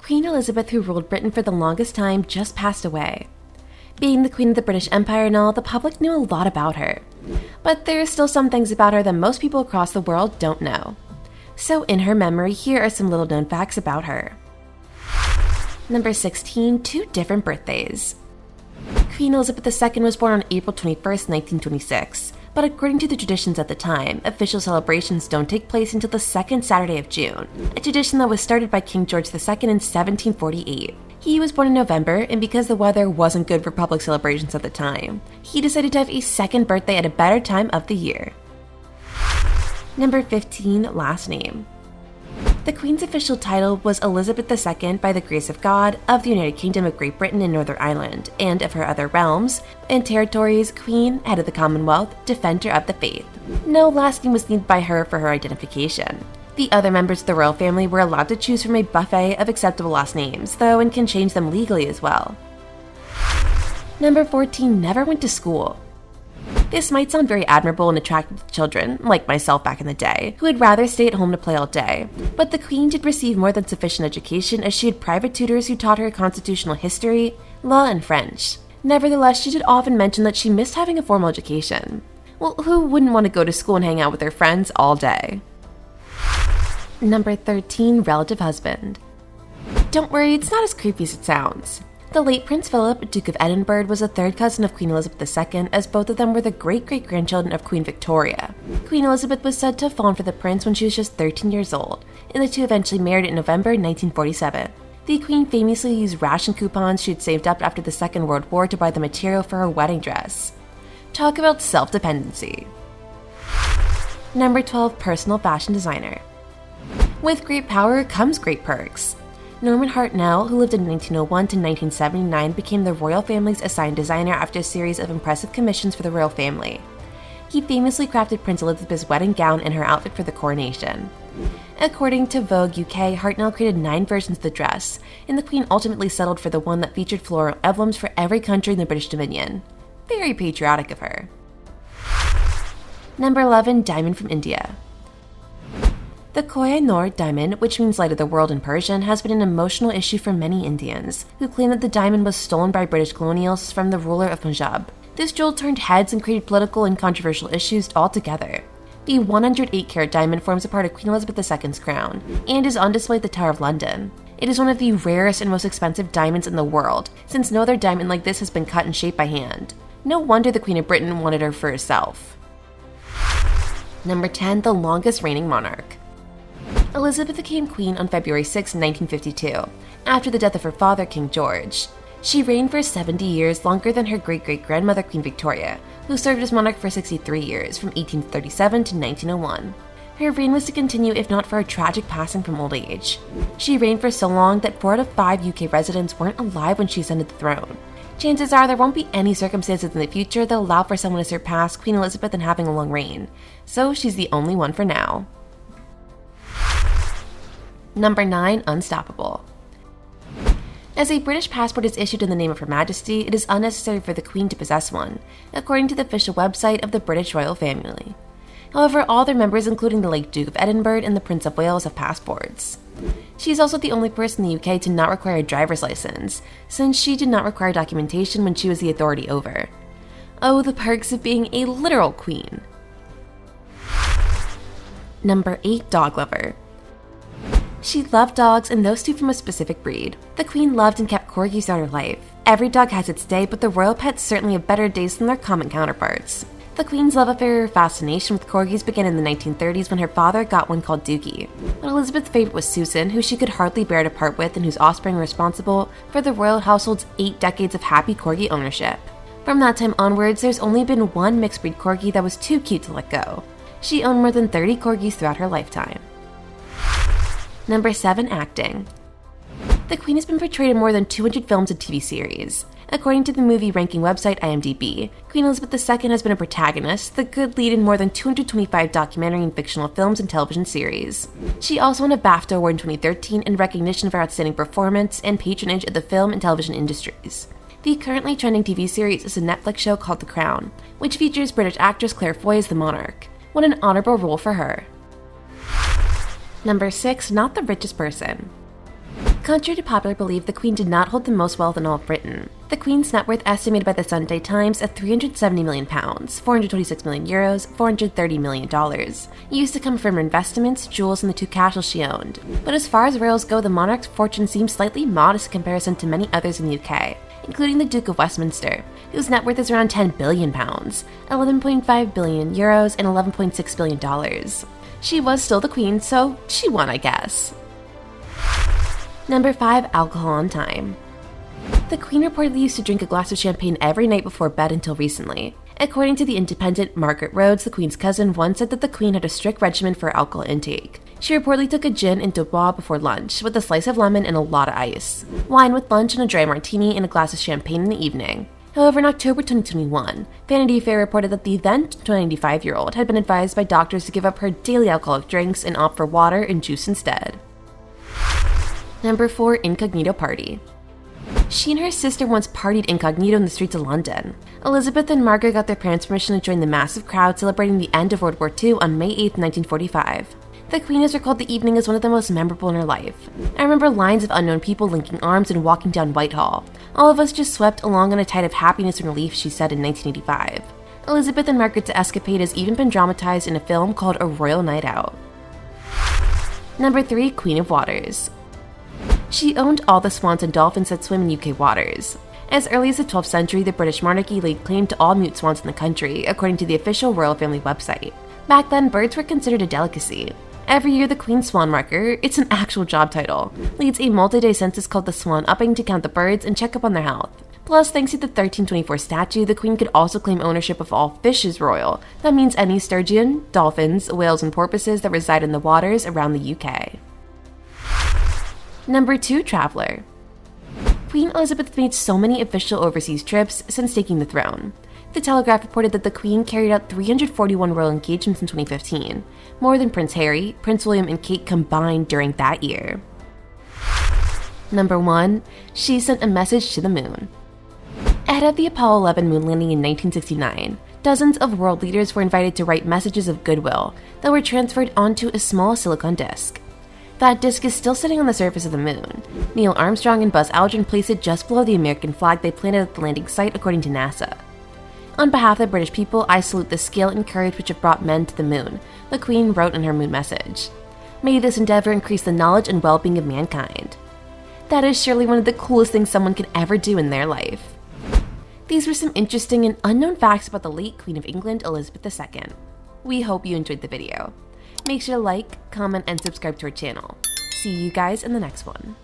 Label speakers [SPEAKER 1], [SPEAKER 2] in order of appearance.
[SPEAKER 1] Queen Elizabeth, who ruled Britain for the longest time, just passed away. Being the Queen of the British Empire and all, the public knew a lot about her. But there are still some things about her that most people across the world don't know. So in her memory, here are some little known facts about her. Number 16, 2 different birthdays. Queen Elizabeth II was born on April 21st, 1926, but according to the traditions at the time, official celebrations don't take place until the second Saturday of June, a tradition that was started by King George II in 1748. He was born in November, and because the weather wasn't good for public celebrations at the time, he decided to have a second birthday at a better time of the year. Number 15, last name. The Queen's official title was Elizabeth II by the grace of God of the United Kingdom of Great Britain and Northern Ireland, and of her other realms and territories, Queen, Head of the Commonwealth, Defender of the Faith. No last name was needed by her for her identification. The other members of the royal family were allowed to choose from a buffet of acceptable last names, though, and can change them legally as well. Number 14, never went to school. This might sound very admirable and attractive to children, like myself back in the day, who would rather stay at home to play all day, but the Queen did receive more than sufficient education as she had private tutors who taught her constitutional history, law, and French. Nevertheless, she did often mention that she missed having a formal education. Well, who wouldn't want to go to school and hang out with their friends all day? Number 13, relative husband. Don't worry, it's not as creepy as it sounds. The late Prince Philip, Duke of Edinburgh, was a third cousin of Queen Elizabeth II, as both of them were the great-great-grandchildren of Queen Victoria. Queen Elizabeth was said to have fallen for the prince when she was just 13 years old, and the two eventually married in November 1947. The Queen famously used ration coupons she had saved up after the Second World War to buy the material for her wedding dress. Talk about self-dependency. Number 12, personal fashion designer. With great power comes great perks. Norman Hartnell, who lived in 1901 to 1979, became the royal family's assigned designer after a series of impressive commissions for the royal family. He famously crafted Prince Elizabeth's wedding gown and her outfit for the coronation. According to Vogue UK, Hartnell created 9 versions of the dress, and the Queen ultimately settled for the one that featured floral emblems for every country in the British Dominion. Very patriotic of her. Number 11, diamond from India. The Koh-i-Noor diamond, which means light of the world in Persian, has been an emotional issue for many Indians, who claim that the diamond was stolen by British colonials from the ruler of Punjab. This jewel turned heads and created political and controversial issues altogether. The 108-carat diamond forms a part of Queen Elizabeth II's crown, and is on display at the Tower of London. It is one of the rarest and most expensive diamonds in the world, since no other diamond like this has been cut and shaped by hand. No wonder the Queen of Britain wanted her for herself. Number 10, the longest reigning monarch. Elizabeth became queen on February 6, 1952, after the death of her father, King George. She reigned for 70 years, longer than her great-great-grandmother, Queen Victoria, who served as monarch for 63 years, from 1837 to 1901. Her reign was to continue if not for her tragic passing from old age. She reigned for so long that 4 out of 5 UK residents weren't alive when she ascended the throne. Chances are there won't be any circumstances in the future that allow for someone to surpass Queen Elizabeth in having a long reign, so she's the only one for now. Number 9, unstoppable. As a British passport is issued in the name of Her Majesty, it is unnecessary for the Queen to possess one, according to the official website of the British royal family. However, all their members, including the late Duke of Edinburgh and the Prince of Wales, have passports. She is also the only person in the UK to not require a driver's license, since she did not require documentation when she was the authority over. Oh, the perks of being a literal queen. Number 8, dog lover. She loved dogs, and those two from a specific breed. The Queen loved and kept corgis throughout her life. Every dog has its day, but the royal pets certainly have better days than their common counterparts. The Queen's love affair or fascination with corgis began in the 1930s when her father got one called Dookie. But Elizabeth's favorite was Susan, who she could hardly bear to part with and whose offspring were responsible for the royal household's 8 decades of happy corgi ownership. From that time onwards, there's only been one mixed breed corgi that was too cute to let go. She owned more than 30 corgis throughout her lifetime. Number 7, acting. The Queen has been portrayed in more than 200 films and TV series. According to the movie ranking website IMDb, Queen Elizabeth II has been a protagonist, the good lead in more than 225 documentary and fictional films and television series. She also won a BAFTA award in 2013 in recognition for outstanding performance and patronage of the film and television industries. The currently trending TV series is a Netflix show called The Crown, which features British actress Claire Foy as the monarch. What an honorable role for her. Number 6, not the richest person. Contrary to popular belief, the Queen did not hold the most wealth in all of Britain. The Queen's net worth, estimated by the Sunday Times at £370 million, €426 million, $430 million, used to come from her investments, jewels, and the 2 castles she owned. But as far as royals go, the monarch's fortune seems slightly modest in comparison to many others in the UK, including the Duke of Westminster, whose net worth is around £10 billion, €11.5 billion, and $11.6 billion. She was still the Queen, so she won, I guess. Number 5. Alcohol on time. The Queen reportedly used to drink a glass of champagne every night before bed until recently. According to the Independent, Margaret Rhodes, the Queen's cousin, once said that the Queen had a strict regimen for alcohol intake. She reportedly took a gin and dubois before lunch, with a slice of lemon and a lot of ice, wine with lunch and a dry martini and a glass of champagne in the evening. However, in October 2021, Vanity Fair reported that the then 95-year-old had been advised by doctors to give up her daily alcoholic drinks and opt for water and juice instead. Number 4. Incognito party. She and her sister once partied incognito in the streets of London. Elizabeth and Margaret got their parents' permission to join the massive crowd celebrating the end of World War II on May 8, 1945. The Queen has recalled the evening as one of the most memorable in her life. I remember lines of unknown people linking arms and walking down Whitehall. All of us just swept along on a tide of happiness and relief, she said in 1985. Elizabeth and Margaret's escapade has even been dramatized in a film called A Royal Night Out. Number 3. Queen of Waters. She owned all the swans and dolphins that swim in UK waters. As early as the 12th century, the British monarchy laid claim to all mute swans in the country, according to the official royal family website. Back then, birds were considered a delicacy. Every year, the Queen's Swan Marker, it's an actual job title, leads a multi-day census called the Swan Upping to count the birds and check up on their health. Plus, thanks to the 1324 statute, the Queen could also claim ownership of all fish as royal. That means any sturgeon, dolphins, whales, and porpoises that reside in the waters around the UK. Number 2. Traveler. Queen Elizabeth made so many official overseas trips since taking the throne. The Telegraph reported that the Queen carried out 341 royal engagements in 2015, more than Prince Harry, Prince William, and Kate combined during that year. Number 1. She sent a message to the moon. Ahead of the Apollo 11 moon landing in 1969, dozens of world leaders were invited to write messages of goodwill that were transferred onto a small silicon disk. That disk is still sitting on the surface of the moon. Neil Armstrong and Buzz Aldrin placed it just below the American flag they planted at the landing site, according to NASA. On behalf of the British people, I salute the skill and courage which have brought men to the moon, the Queen wrote in her moon message. May this endeavor increase the knowledge and well-being of mankind. That is surely one of the coolest things someone could ever do in their life. These were some interesting and unknown facts about the late Queen of England, Elizabeth II. We hope you enjoyed the video. Make sure to like, comment, and subscribe to our channel. See you guys in the next one.